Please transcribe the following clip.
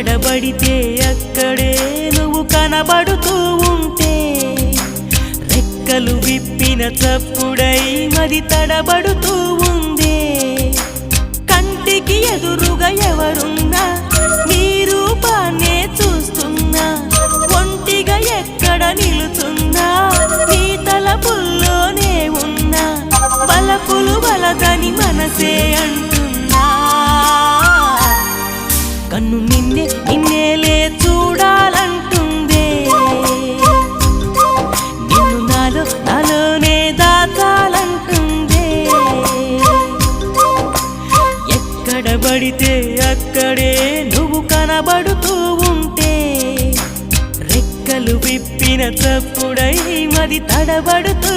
ఎక్కడబడితే అక్కడే నువ్వు కనబడుతూ ఉంటే రెక్కలు విప్పిన చప్పుడై మది తడబడుతూ ఉందే కంటికి ఎదురుగా ఎవరున్నా నీ రూపాన్నే చూస్తున్నా ఒంటిగా ఎక్కడ నిలుతున్నా నీ తలపుల్లోనే ఉన్నా బలపులు బలదని మనసే అంటున్నా కన్ను నిన్నేలే చూడాలంటుందే నిన్ను నాలోనే దాచాలంటుందే ఎక్కడబడితే అక్కడే నువ్వు కనబడుతూ ఉంటే రెక్కలు విప్పిన చప్పుడై మది తడబడుతూ